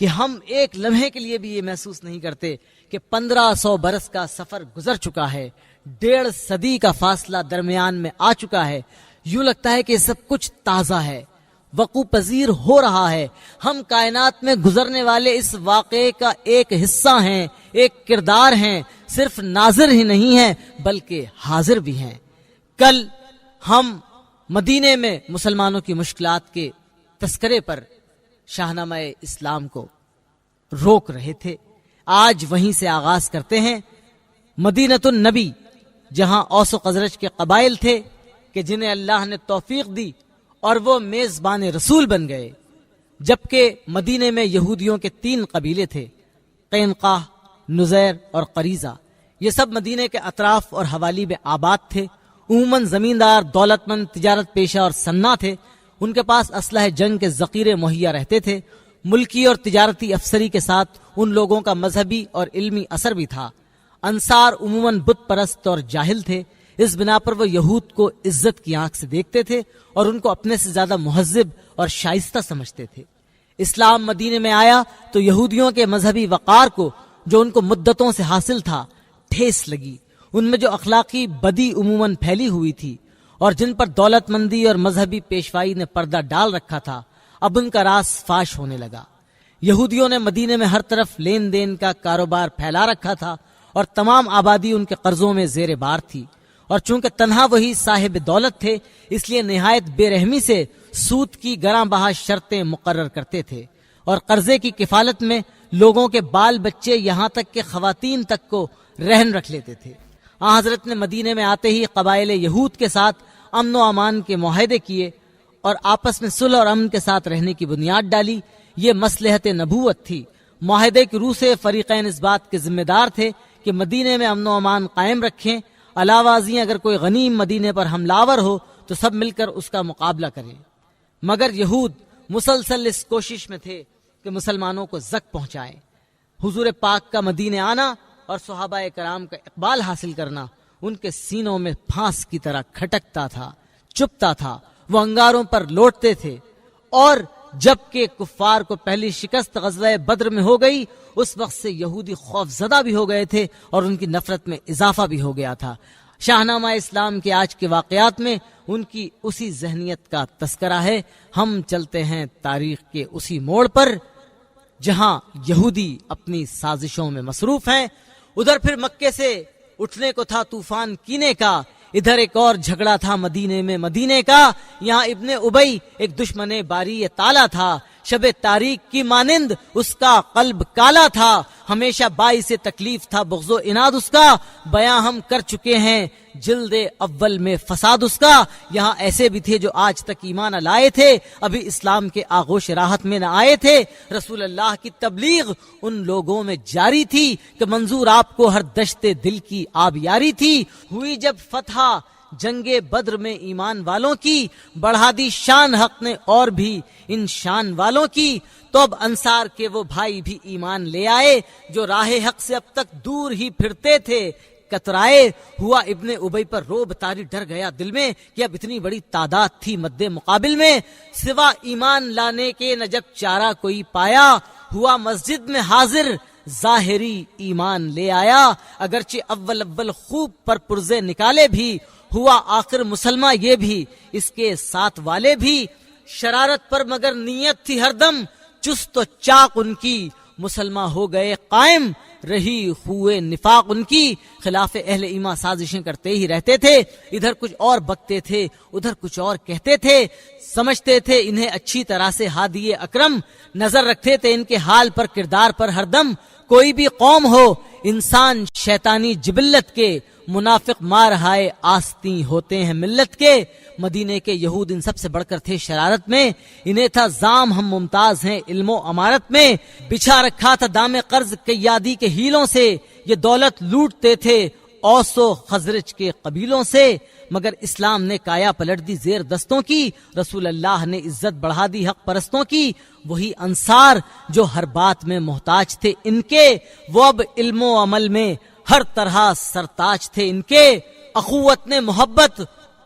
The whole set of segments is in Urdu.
کہ ہم ایک لمحے کے لیے بھی یہ محسوس نہیں کرتے کہ 1500 برس کا سفر گزر چکا ہے، 1.5 صدی کا فاصلہ درمیان میں آ چکا ہے. یوں لگتا ہے کہ سب کچھ تازہ ہے، وقوع پذیر ہو رہا ہے. ہم کائنات میں گزرنے والے اس واقعے کا ایک حصہ ہیں، ایک کردار ہیں، صرف ناظر ہی نہیں ہیں بلکہ حاضر بھی ہیں. کل ہم مدینے میں مسلمانوں کی مشکلات کے تذکرے پر شاہنامہ اسلام کو روک رہے تھے. آج وہیں سے آغاز کرتے ہیں. مدینۃ النبی، جہاں اوس و خزرج کے قبائل تھے کہ جنہیں اللہ نے توفیق دی اور وہ میزبان رسول بن گئے، جبکہ مدینے میں یہودیوں کے 3 قبیلے تھے، قینقاہ، نزیر اور قریظہ. یہ سب مدینے کے اطراف اور حوالی میں آباد تھے. عموماً زمیندار، دولت مند، تجارت پیشہ اور صنع تھے. ان کے پاس اسلحہ جنگ کے ذخیرے مہیا رہتے تھے. ملکی اور تجارتی افسری کے ساتھ ان لوگوں کا مذہبی اور علمی اثر بھی تھا. انصار عموماً بت پرست اور جاہل تھے. اس بنا پر وہ یہود کو عزت کی آنکھ سے دیکھتے تھے اور ان کو اپنے سے زیادہ مہذب اور شائستہ سمجھتے تھے. اسلام مدینے میں آیا تو یہودیوں کے مذہبی وقار کو، جو ان کو مدتوں سے حاصل تھا، ٹھیس لگی. ان میں جو اخلاقی بدی عموماً پھیلی ہوئی تھی اور جن پر دولت مندی اور مذہبی پیشوائی نے پردہ ڈال رکھا تھا، اب ان کا راز فاش ہونے لگا. یہودیوں نے مدینے میں ہر طرف لین دین کا کاروبار پھیلا رکھا تھا اور تمام آبادی ان کے قرضوں میں زیر بار تھی. اور چونکہ تنہا وہی صاحب دولت تھے، اس لیے نہایت بے رحمی سے سود کی گراں بہا شرطیں مقرر کرتے تھے اور قرضے کی کفالت میں لوگوں کے بال بچے، یہاں تک کہ خواتین تک کو رہن رکھ لیتے تھے. حضرت نے مدینے میں آتے ہی قبائل یہود کے ساتھ امن و امان کے معاہدے کیے اور آپس میں صلح اور امن کے ساتھ رہنے کی بنیاد ڈالی. یہ مصلحت نبوت تھی. معاہدے کی روح سے فریقین اس بات کے ذمہ دار تھے کہ مدینے میں امن و امان قائم رکھیں. علاوہ ازیں اگر کوئی غنیم مدینے پر حملہ آور ہو تو سب مل کر اس کا مقابلہ کریں. مگر یہود مسلسل اس کوشش میں تھے کہ مسلمانوں کو زک پہنچائیں. حضور پاک کا مدینے آنا اور صحابہ کرام کا اقبال حاصل کرنا ان کے سینوں میں پھانس کی طرح کھٹکتا تھا، چپتا تھا. وہ انگاروں پر لوٹتے تھے. اور جب کہ کفار کو پہلی شکست غزوہ بدر میں ہو گئی، اس وقت سے یہودی خوف زدہ بھی ہو گئے تھے اور ان کی نفرت میں اضافہ بھی ہو گیا تھا. شاہنامہ اسلام کے آج کے واقعات میں ان کی اسی ذہنیت کا تذکرہ ہے. ہم چلتے ہیں تاریخ کے اسی موڑ پر جہاں یہودی اپنی سازشوں میں مصروف ہیں. ادھر پھر مکے سے اٹھنے کو تھا طوفان کینے کا، ادھر ایک اور جھگڑا تھا مدینے میں مدینے کا. یہاں ابن ابی ایک دشمن باری تالا تھا، شب تاریک کی مانند اس کا قلب کالا تھا. ہمیشہ باعث تکلیف تھا بغض و اناد اس کا، بیاں ہم کر چکے ہیں جلد اول میں فساد اس کا. یہاں ایسے بھی تھے جو آج تک ایمان لائے تھے، ابھی اسلام کے آغوش راحت میں نہ آئے تھے. رسول اللہ کی تبلیغ ان لوگوں میں جاری تھی کہ منظور آپ کو ہر دشت دل کی آبیاری تھی. ہوئی جب فتح جنگ بدر میں ایمان والوں کی، بڑھا دی شان حق نے اور بھی ان شان والوں کی. تو اب انصار کے وہ بھائی بھی ایمان لے آئے جو راہ حق سے اب تک دور ہی پھرتے تھے. کترائے ہوا ابن ابی پر روب طاری ڈر گیا دل میں کہ اب اتنی بڑی تعداد تھی مد مقابل میں. سوا ایمان لانے کے نہ جب چارہ کوئی پایا، ہوا مسجد میں حاضر ظاہری ایمان لے آیا. اگرچہ اول خوب پر پرزے نکالے بھی، ہوا آخر مسلمہ یہ بھی اس کے ساتھ والے بھی. شرارت پر مگر نیت تھی ہر دم، چست و چاق ان کی مسلمہ ہو گئے قائم. رہی ہوئے نفاق ان کی، خلاف اہل ایمان سازشیں کرتے ہی رہتے تھے. ادھر کچھ اور بکتے تھے، ادھر کچھ اور کہتے تھے. سمجھتے تھے انہیں اچھی طرح سے ہادی اکرم، نظر رکھتے تھے ان کے حال پر کردار پر ہر دم. کوئی بھی قوم ہو انسان شیطانی جبلت کے، منافق مار ہائے آستی ہوتے ہیں ملت کے. مدینے کے یہود ان سب سے بڑھ کر تھے شرارت میں. انہیں تھا زام ہم ممتاز ہیں علم و امارت میں. بچھا رکھا تھا دام قرض قیادی کے ہیلوں سے، یہ دولت لوٹتے تھے اوس و خزرج کے قبیلوں سے. مگر اسلام نے کایا پلٹ دی زیر دستوں کی، رسول اللہ نے عزت بڑھا دی حق پرستوں کی. وہی انصار جو ہر بات میں محتاج تھے ان کے، وہ اب علم و عمل میں ہر طرح سرتاج تھے ان کے. اخوت نے محبت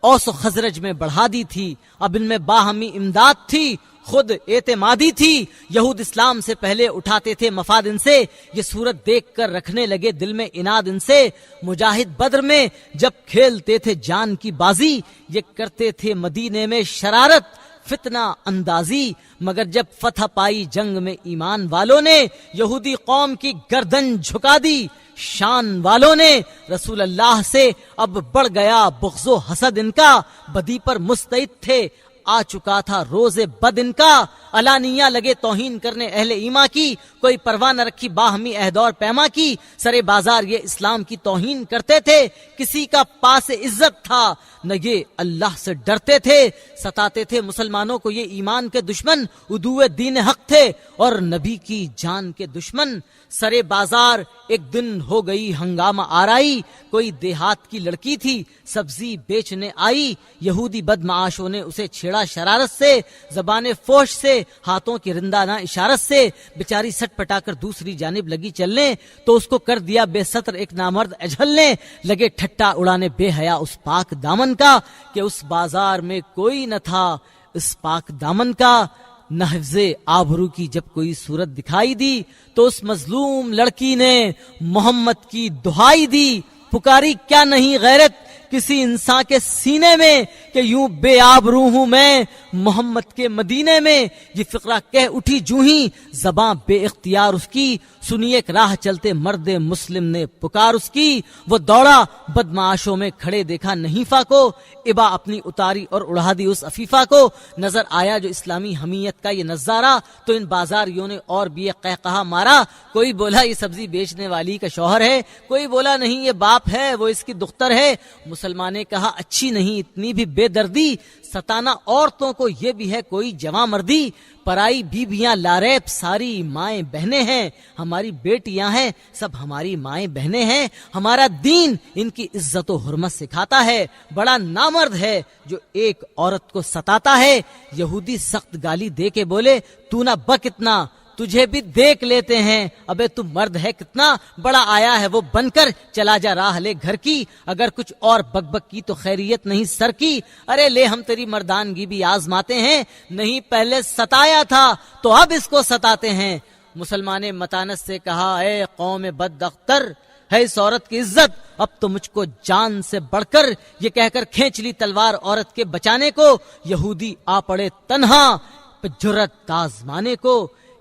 اوس و خزرج میں بڑھا دی تھی، اب ان میں باہمی امداد تھی، خود اعتمادی تھی۔ یہود اسلام سے پہلے اٹھاتے تھے مفاد ان سے، یہ صورت دیکھ کر رکھنے لگے دل میں اناد ان سے۔ مجاہد بدر میں جب کھیلتے تھے جان کی بازی، یہ کرتے تھے مدینے میں شرارت فتنہ اندازی، مگر جب فتح پائی جنگ میں ایمان والوں نے، یہودی قوم کی گردن جھکا دی۔ شان والوں نے رسول اللہ سے اب بڑھ گیا بغض و حسد ان کا، بدی پر مستعد تھے آ چکا تھا روز بد ان کا، علانیہ لگے توہین کرنے اہل ایمان کی، کوئی پرواہ نہ رکھی باہمی عہد اور پیما کی۔ سرے بازار یہ اسلام کی توہین کرتے تھے، کسی کا پاس عزت تھا نہ یہ اللہ سے ڈرتے تھے، ستاتے تھے مسلمانوں کو یہ ایمان کے دشمن، عدو دین حق تھے اور نبی کی جان کے دشمن۔ سرے بازار ایک دن ہو گئی ہنگامہ آرائی، کوئی دیہات کی لڑکی تھی سبزی بیچنے آئی، یہودی بدمعاشوں نے اسے چھیڑا شرارت سے، زبان فوش سے، ہاتھوں کی رندانہ اشارت سے، بیچاری سٹ پٹا کر دوسری جانب لگی چلنے، تو اس کو کر دیا بے ستر ایک نامرد اجھلنے، لگے ٹھٹا اڑانے بے حیا اس پاک دامن کا، کہ اس بازار میں کوئی نہ تھا اس پاک دامن کا۔ نہ حفظ آبرو کی جب کوئی صورت دکھائی دی، تو اس مظلوم لڑکی نے محمد کی دہائی دی، پکاری کیا نہیں غیرت کسی انسان کے سینے میں، کہ یوں بے آبرو ہوں میں محمد کے مدینے میں۔ یہ فقرہ کہہ اٹھی جو ہی زباں بے اختیار اس کی، سنی ایک راہ چلتے مرد مسلم نے پکار اس کی، وہ دوڑا بدمعاشوں میں کھڑے دیکھا نحیفہ کو، ابا اپنی اتاری اور اڑا دی اس عفیفہ کو۔ نظر آیا جو اسلامی حمیت کا یہ نظارہ، تو ان بازاریوں نے اور بھی یہ قہقہا مارا، کوئی بولا یہ سبزی بیچنے والی کا شوہر ہے، کوئی بولا نہیں یہ باپ ہے وہ اس کی دختر ہے۔ مسلمان نے کہا اچھی نہیں اتنی بھی بے دردی، ستانا عورتوں کو یہ بھی ہے کوئی جواں مردی، پرائی بیویاں لاریب ساری مائیں بہنیں ہیں، ہماری بیٹیاں ہیں سب ہماری مائیں بہنیں ہیں، ہمارا دین ان کی عزت و حرمت سکھاتا ہے، بڑا نامرد ہے جو ایک عورت کو ستاتا ہے۔ یہودی سخت گالی دے کے بولے تو نہ بک اتنا، تجھے بھی دیکھ لیتے ہیں، ابے تو مرد ہے کتنا، بڑا آیا ہے وہ بن کر، چلا جا راہ لے گھر کی، اگر کچھ اور بک بک کی تو خیریت نہیں سر کی، ارے لے ہم تیری مردانگی بھی آزماتے ہیں، نہیں پہلے ستایا تھا تو اب اس کو ستاتے ہیں۔ مسلمان متانت سے کہا اے قوم بد اختر، ہے اس عورت کی عزت اب تو مجھ کو جان سے بڑھ کر، یہ کہہ کر کھینچ لی تلوار عورت کے بچانے کو، یہودی آ پڑے تنہا پہ جرت آزمانے کو،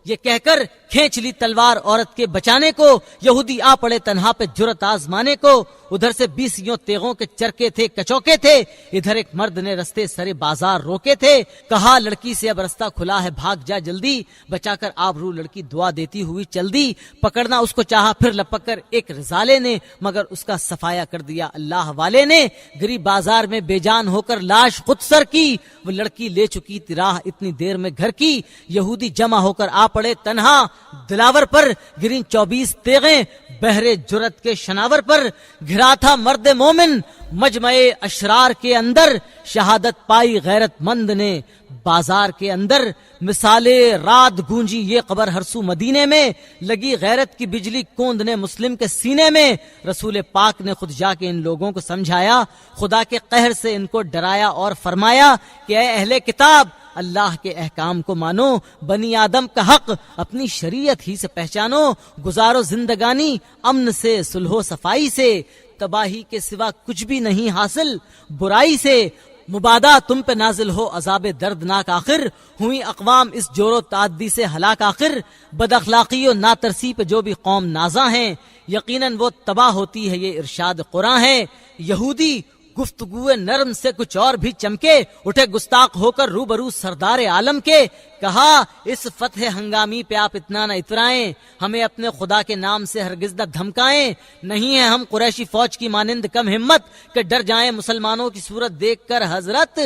یہ کہہ کر کھینچ لی تلوار عورت کے بچانے کو، یہودی آ پڑے تنہا پہ جرت آزمانے کو۔ ادھر سے 20 تیغوں کے چرکے تھے کچوکے تھے، ادھر ایک مرد نے رستے سرے بازار روکے تھے، کہا لڑکی سے اب رستہ کھلا ہے بھاگ جا جلدی، بچا کر آبرو لڑکی دعا دیتی ہوئی چل دی، پکڑنا اس کو چاہا پھر لپک کر ایک رسالے نے، مگر اس کا صفایا کر دیا اللہ والے نے، گری بازار میں بے جان ہو کر لاش خود سر کی، وہ لڑکی لے چکی تھی راہ اتنی دیر میں گھر کی، یہودی جمع ہو کر آ پڑے تنہا، دلاور پر گریں 24 تیغیں، بہرے جرت کے شناور پر گھرا تھا مرد مومن، مجمع اشرار کے اندر شہادت پائی غیرت مند نے، بازار کے اندر مثال رات گونجی یہ قبر ہرسو مدینے میں، لگی غیرت کی بجلی کوند نے مسلم کے سینے میں، رسول پاک نے خود جا کے ان لوگوں کو سمجھایا، خدا کے قہر سے ان کو ڈرایا اور فرمایا کہ اے اہل کتاب اللہ کے احکام کو مانو، بنی آدم کا حق اپنی شریعت ہی سے پہچانو، گزارو زندگانی امن سے صلح و صفائی سے، تباہی کے سوا کچھ بھی نہیں حاصل برائی سے، مبادا تم پہ نازل ہو عذاب دردناک آخر، ہوئی اقوام اس جور و تعدی سے ہلاک آخر، بد اخلاقی و ناترسی پہ جو بھی قوم نازاں ہیں، یقیناً وہ تباہ ہوتی ہے، یہ ارشاد قرآن ہے۔ یہودی گفتگو نرم سے کچھ اور بھی چمکے، اٹھے گستاخ ہو کر روبرو سردار عالم کے، کہا اس فتح ہنگامی پہ آپ اتنا نہ اترائیں، ہمیں اپنے خدا کے نام سے ہرگز نہ دھمکائیں، نہیں ہیں ہم قریشی فوج کی مانند کم ہمت کہ ڈر جائیں مسلمانوں کی صورت دیکھ کر حضرت،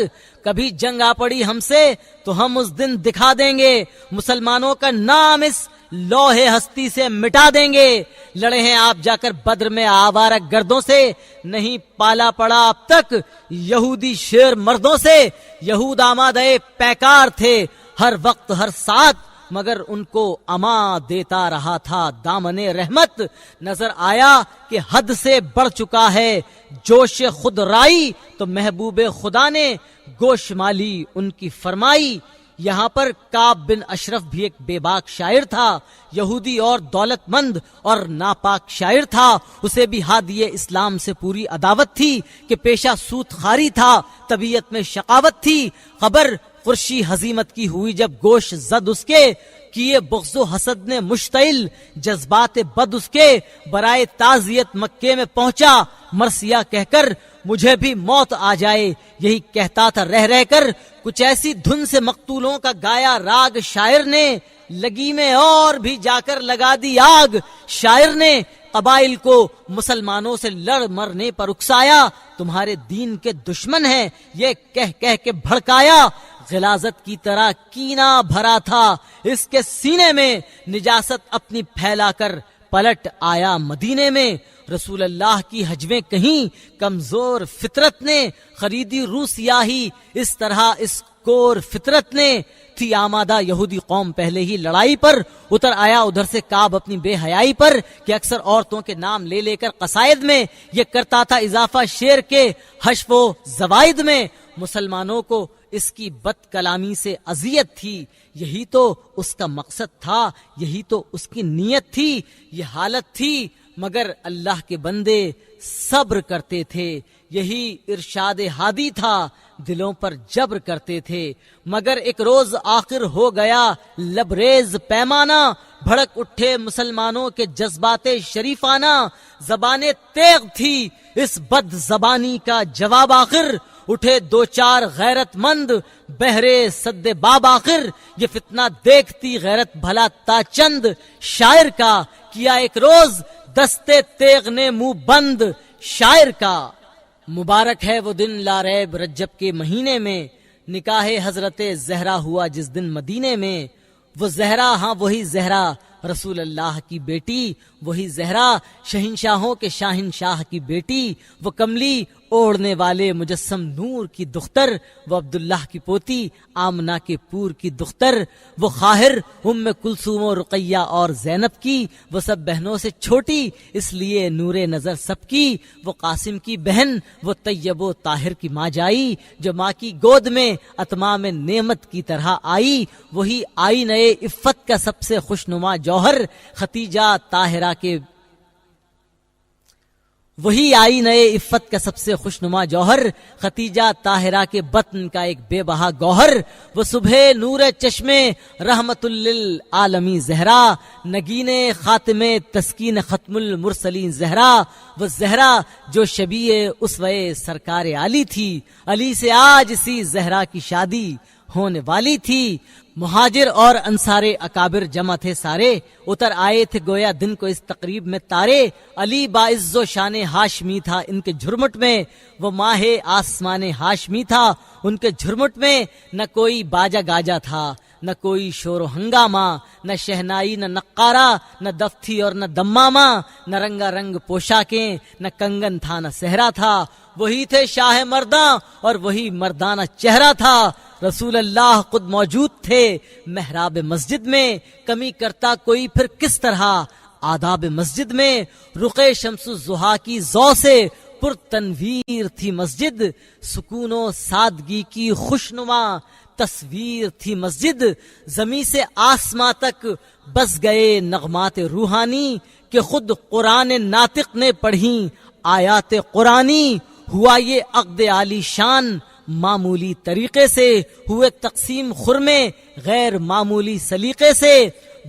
کبھی جنگ آ پڑی ہم سے تو ہم اس دن دکھا دیں گے، مسلمانوں کا نام اس لوہے ہستی سے مٹا دیں گے، لڑے ہیں آپ جا کر بدر میں آوارہ گردوں سے، نہیں پالا پڑا اب تک یہودی شیر مردوں سے، یہود آمادہ پیکار تھے ہر وقت ہر ساتھ، مگر ان کو اما دیتا رہا تھا دامن رحمت. نظر آیا کہ حد سے بڑھ چکا ہے جوش خود رائی، تو محبوب خدا نے گوش مالی ان کی فرمائی. یہاں پر کعب بن اشرف بھی ایک بے باک شاعر تھا، یہودی اور دولت مند اور ناپاک شاعر تھا. اسے بھی ہادی اسلام سے پوری عداوت تھی کہ پیشہ سود خاری تھا، طبیعت میں شقاوت تھی. خبر قرشی ہزیمت کی ہوئی جب گوش زد اس کے، کیے بغض و حسد نے مشتعل جذبات بد اس کے. برائے تعزیت مکے میں پہنچا مرثیہ کہہ کر مجھے بھی موت آ جائے، یہی کہتا تھا رہ رہ کر. کچھ ایسی دھن سے مقتولوں کا گایا راگ شاعر نے، لگی میں اور بھی جا کر لگا دی آگ. شاعر نے قبائل کو مسلمانوں سے لڑ مرنے پر اکسایا، تمہارے دین کے دشمن ہیں یہ کہہ کہہ کے بھڑکایا. غلاظت کی طرح کینہ بھرا تھا اس کے سینے میں، نجاست اپنی پھیلا کر پلٹ آیا مدینے میں. رسول اللہ کی حجویں کہیں کمزور فطرت نے، خریدی روح سیاہی اس طرح اس کور فطرت نے. تھی آمادہ یہودی قوم پہلے ہی لڑائی پر، اتر آیا ادھر سے کعب اپنی بے حیائی پر کہ اکثر عورتوں کے نام لے لے کر قصائد میں یہ کرتا تھا اضافہ شعر کے حشو و زوائد میں. مسلمانوں کو اس کی بد کلامی سے اذیت تھی، یہی تو اس کا مقصد تھا، یہی تو اس کی نیت تھی. یہ حالت تھی مگر اللہ کے بندے صبر کرتے تھے، یہی ارشاد ہادی تھا، دلوں پر جبر کرتے تھے. مگر ایک روز آخر ہو گیا لبریز پیمانہ، بھڑک اٹھے مسلمانوں کے جذبات شریفانہ. زبانیں تیغ تھی اس بد زبانی کا جواب آخر، اٹھے دو چار غیرت مند بہرے سد باب آخر. یہ فتنہ دیکھتی غیرت بھلا تا چند، شاعر کا کیا ایک روز دستے تیغ نے منہ بند. شاعر کا مبارک ہے وہ دن لا ریب رجب کے مہینے میں، نکاح حضرت زہرا ہوا جس دن مدینے میں. وہ زہرا، ہاں وہی زہرا رسول اللہ کی بیٹی، وہی زہرا شہنشاہوں کے شاہنشاہ کی بیٹی. وہ کملی اوڑھنے والے مجسم نور کی دختر، وہ عبداللہ کی پوتی آمنہ کے پور کی دختر. وہ خاہر ام کلثوم و رقیہ اور زینب کی، وہ سب بہنوں سے چھوٹی اس لیے نور نظر سب کی. وہ قاسم کی بہن، وہ طیب و طاہر کی ماں جائی، جو ماں کی گود میں اتمام نعمت کی طرح آئی. وہی آئی نئے عفت کا سب سے خوشنما جوہر ختیجہ طاہرہ کے، وہی آئی نئے عفت کا سب سے خوشنما جوہر ختیجہ طاہرہ کے بطن کا ایک بے بہا گوہر. وہ صبح نور چشمے رحمت للعالمین زہرا، نگین خاتم تسکین ختم المرسلین زہرا. وہ زہرا جو شبیہ اسوہ سرکار علی تھی، علی سے آج اسی زہرا کی شادی ہونے والی تھی. مہاجر اور انصار اکابر جمع تھے سارے، اتر آئے تھے گویا دن کو اس تقریب میں تارے. علی باعز و شان ہاشمی تھا ان کے جھرمٹ میں، وہ ماہ آسمان ہاشمی تھا ان کے جھرمٹ میں. نہ کوئی باجا گاجا تھا، نہ کوئی شور و ہنگامہ، نہ شہنائی نہ نقارہ، نہ دفتھی اور نہ دمامہ، نہ رنگا رنگ پوشاکیں، نہ کنگن تھا نہ صحرا تھا. وہی تھے شاہ مرداں اور وہی مردانہ چہرہ تھا. رسول اللہ خود موجود تھے محراب مسجد میں، کمی کرتا کوئی پھر کس طرح آداب مسجد میں. رخ شمس الضحیٰ کی ضوء سے پر تنویر تھی مسجد، سکون و سادگی کی خوشنما تصویر تھی مسجد. زمین سے آسماں تک بس گئے نغمات روحانی، کہ خود قرآن ناطق نے پڑھی آیات قرآنی. ہوا یہ عقد عالی شان معمولی طریقے سے، ہوئے تقسیم خرمے غیر معمولی سلیقے سے.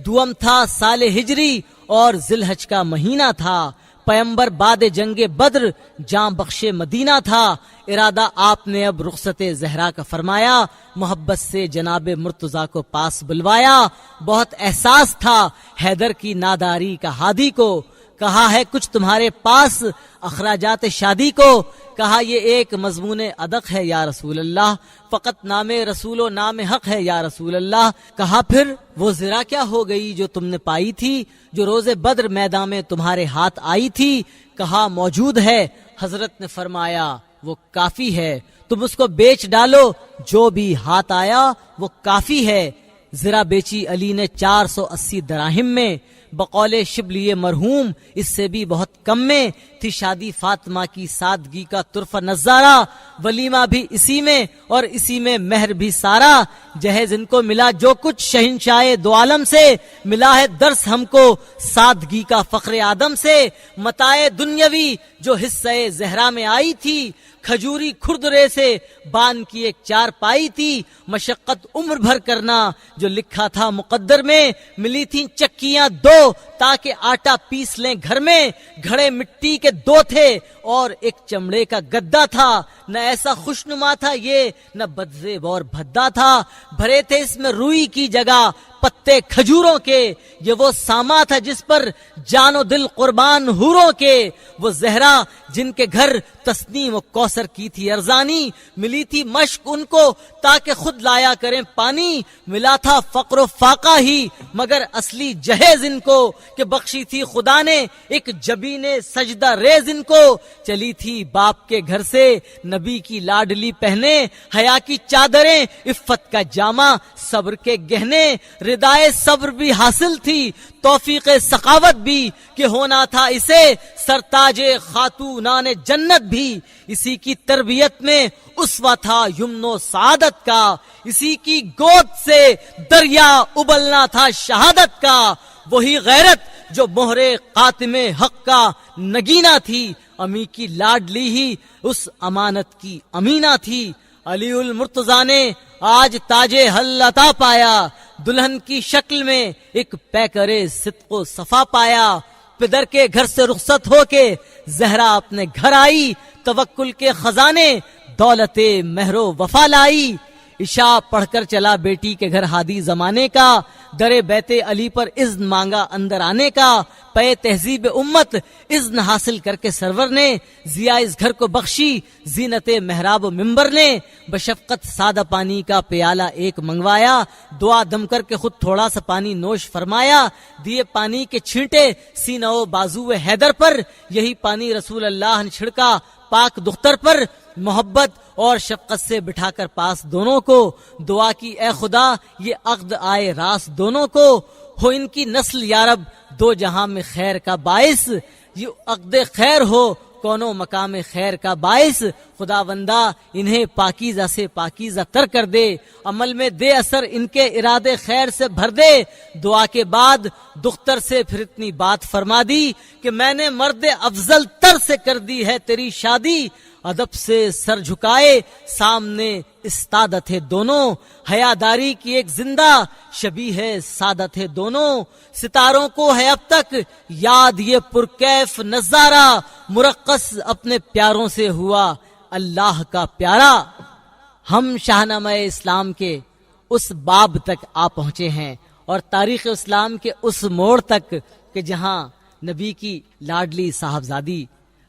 دوم تھا سال ہجری اور ذی الحج کا مہینہ تھا، پیمبر بعد جنگ بدر جاں بخش مدینہ تھا. ارادہ آپ نے اب رخصت زہرا کا فرمایا، محبت سے جناب مرتضیٰ کو پاس بلوایا. بہت احساس تھا حیدر کی ناداری کا ہادی کو، کہا ہے کچھ تمہارے پاس اخراجات شادی کو. کہا یہ ایک مضمون ادق ہے یا رسول اللہ، فقط نام رسول و نام حق ہے یا رسول اللہ. کہا پھر وہ زرا کیا ہو گئی جو تم نے پائی تھی، جو روز بدر میدان میں تمہارے ہاتھ آئی تھی. کہا موجود ہے. حضرت نے فرمایا وہ کافی ہے، تم اس کو بیچ ڈالو، جو بھی ہاتھ آیا وہ کافی ہے. زرہ بیچی علی نے 480 دراہم میں، بقول شبلی مرحوم اس سے بھی بہت کم میں تھی شادی فاطمہ کی سادگی کا طرفہ نظارہ، ولیمہ بھی اسی میں اور اسی میں مہر بھی سارا، جہیز ان کو ملا جو کچھ شہنشاہ دو عالم سے، ملا ہے درس ہم کو سادگی کا فخر آدم سے، متاع دنیاوی جو حصہ زہرا میں آئی تھی، کھجوری کھردرے سے بان کی ایک چار پائی تھی، مشقت عمر بھر کرنا جو لکھا تھا مقدر میں، ملی تھیں چکیاں 2 تاکہ آٹا پیس لیں گھر میں، گھڑے مٹی کے 2 تھے اور ایک چمڑے کا گدا تھا، نہ ایسا خوشنما تھا یہ نہ بدزیب اور بھدا تھا، بھرے تھے اس میں روئی کی جگہ پتے کھجوروں کے، یہ وہ ساما تھا جس پر جان و دل قربان حوروں کے، وہ زہرا جن کے گھر تسنیم و کوثر کی تھی ارزانی، ملی تھی مشق ان کو تاکہ خود لایا کریں پانی، ملا تھا فقر و فاقہ ہی مگر اصلی جہیز ان کو، کہ بخشی تھی خدا نے ایک جبین سجدہ ریز ان کو، چلی تھی باپ کے گھر سے نبی کی لاڈلی پہنے، حیا کی چادریں عفت کا جامہ صبر کے گہنے، ردائے صبر بھی حاصل تھی توفیق سخاوت بھی، کہ ہونا تھا اسے سرتاج خاتونان جنت بھی، اسی کی تربیت میں اسوہ تھا یمن و سعادت کا، اسی کی گود سے دریا ابلنا تھا شہادت کا، وہی غیرت جو مہر قاتم حق کا نگینہ تھی، امی کی لاڈلی ہی اس امانت کی امینہ تھی، علی المرتضیٰ نے آج تاج حل عطا پایا، دلہن کی شکل میں ایک پیکرے صدق و صفا پایا، پدر کے گھر سے رخصت ہو کے زہرا اپنے گھر آئی، توکل کے خزانے دولت مہر و وفا لائی، عشاء پڑھ کر چلا بیٹی کے گھر ہادی زمانے کا، در بیت علی پر اذن مانگا اندر آنے کا، پے تہذیب امت اذن حاصل کر کے سرور نے ضیا اس گھر کو بخشی، زینت محراب و ممبر نے بشفقت سادہ پانی کا پیالہ ایک منگوایا، دعا دم کر کے خود تھوڑا سا پانی نوش فرمایا، دیے پانی کے چھینٹے سینہ و بازو حیدر پر، یہی پانی رسول اللہ نے چھڑکا پاک دختر پر، محبت اور شفقت سے بٹھا کر پاس دونوں کو، دعا کی اے خدا یہ عقد آئے راس دونوں کو، ہو ان کی نسل یارب 2 جہاں میں خیر کا باعث، یہ عقد خیر ہو کونوں مقام خیر کا باعث، خدا بندہ انہیں پاکیزہ سے پاکیزہ تر کر دے، عمل میں دے اثر ان کے ارادے خیر سے بھر دے، دعا کے بعد دختر سے پھر اتنی بات فرما دی کہ میں نے مرد افضل تر سے کر دی ہے تیری شادی، ادب سے سر جھکائے سامنے استادہ تھے دونوں، حیاداری کی ایک زندہ شبیہ ہے سادہ تھے دونوں، ستاروں کو ہے اب تک یاد یہ پرکیف نظارہ، مرقص اپنے پیاروں سے ہوا اللہ کا پیارا۔ ہم شاہنامہ اسلام کے اس باب تک آ پہنچے ہیں اور تاریخ اسلام کے اس موڑ تک کہ جہاں نبی کی لاڈلی صاحبزادی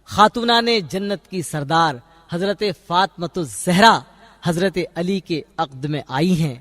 خاتونان جنت کی سردار حضرت فاطمۃ الزہرا حضرت علی کے عقد میں آئی ہیں،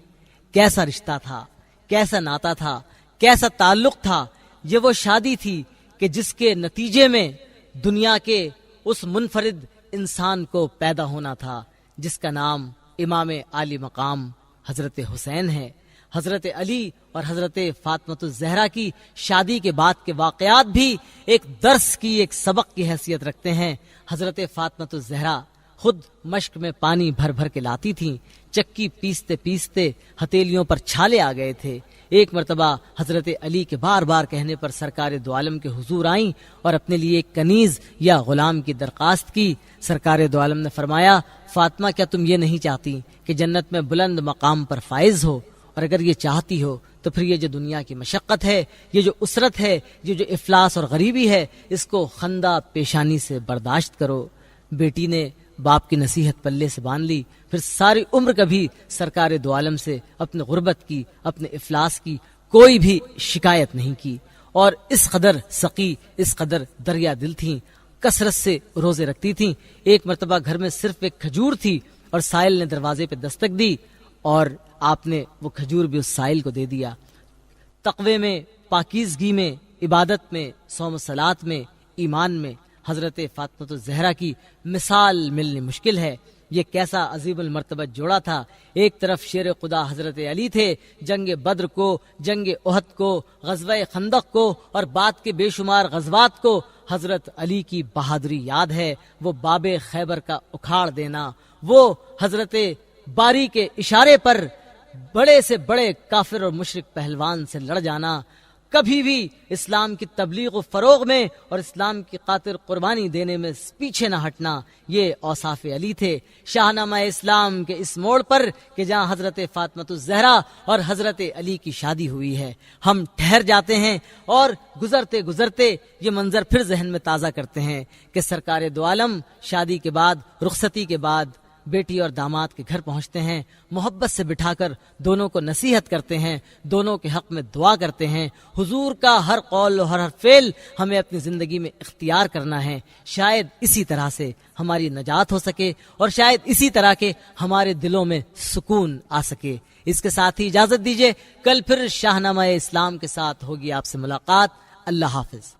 کیسا رشتہ تھا، کیسا ناتا تھا، کیسا تعلق تھا، یہ وہ شادی تھی کہ جس کے نتیجے میں دنیا کے اس منفرد انسان کو پیدا ہونا تھا جس کا نام امام عالی مقام حضرت حسین ہے۔ حضرت علی اور حضرت فاطمۃ الزہرا کی شادی کے بعد کے واقعات بھی ایک درس کی، ایک سبق کی حیثیت رکھتے ہیں۔ حضرت فاطمۃ الزہرا خود مشک میں پانی بھر بھر کے لاتی تھیں، چکی پیستے پیستے ہتھیلیوں پر چھالے آ گئے تھے۔ ایک مرتبہ حضرت علی کے بار بار کہنے پر سرکار دو عالم کے حضور آئیں اور اپنے لیے ایک کنیز یا غلام کی درخواست کی۔ سرکار دو عالم نے فرمایا، فاطمہ کیا تم یہ نہیں چاہتی کہ جنت میں بلند مقام پر فائز ہو؟ اور اگر یہ چاہتی ہو تو پھر یہ جو دنیا کی مشقت ہے، یہ جو اسرت ہے، یہ جو افلاس اور غریبی ہے، اس کو خندہ پیشانی سے برداشت کرو۔ بیٹی نے باپ کی نصیحت پلے سے باندھ لی، پھر ساری عمر کبھی سرکار دو عالم سے اپنے غربت کی، اپنے افلاس کی کوئی بھی شکایت نہیں کی، اور اس قدر سقی، اس قدر دریا دل تھیں، کثرت سے روزے رکھتی تھیں۔ ایک مرتبہ گھر میں صرف ایک کھجور تھی اور سائل نے دروازے پہ دستک دی اور آپ نے وہ کھجور بھی اس سائل کو دے دیا۔ تقوی میں، پاکیزگی میں، عبادت میں، صوم و صلات میں، ایمان میں حضرت فاطمۃ الزہرا کی مثال ملنی مشکل ہے۔ یہ کیسا عظیم المرتبہ جوڑا تھا. ایک طرف شیر خدا حضرت علی تھے، جنگ بدر کو، جنگ احد کو، غزوہ خندق کو اور بعد کے بے شمار غزوات کو حضرت علی کی بہادری یاد ہے. وہ باب خیبر کا اکھاڑ دینا، وہ حضرت باری کے اشارے پر بڑے سے بڑے کافر اور مشرک پہلوان سے لڑ جانا، کبھی بھی اسلام کی تبلیغ و فروغ میں اور اسلام کی خاطر قربانی دینے میں پیچھے نہ ہٹنا، یہ اوصاف علی تھے. شاہنامہ اسلام کے اس موڑ پر کہ جہاں حضرت فاطمۃ الزہرا اور حضرت علی کی شادی ہوئی ہے، ہم ٹھہر جاتے ہیں اور گزرتے گزرتے یہ منظر پھر ذہن میں تازہ کرتے ہیں کہ سرکار دو عالم شادی کے بعد، رخصتی کے بعد بیٹی اور داماد کے گھر پہنچتے ہیں، محبت سے بٹھا کر دونوں کو نصیحت کرتے ہیں، دونوں کے حق میں دعا کرتے ہیں. حضور کا ہر قول و ہر فعل ہمیں اپنی زندگی میں اختیار کرنا ہے. شاید اسی طرح سے ہماری نجات ہو سکے اور شاید اسی طرح کے ہمارے دلوں میں سکون آ سکے. اس کے ساتھ ہی اجازت دیجیے، کل پھر شاہنامہ اسلام کے ساتھ ہوگی آپ سے ملاقات. اللہ حافظ.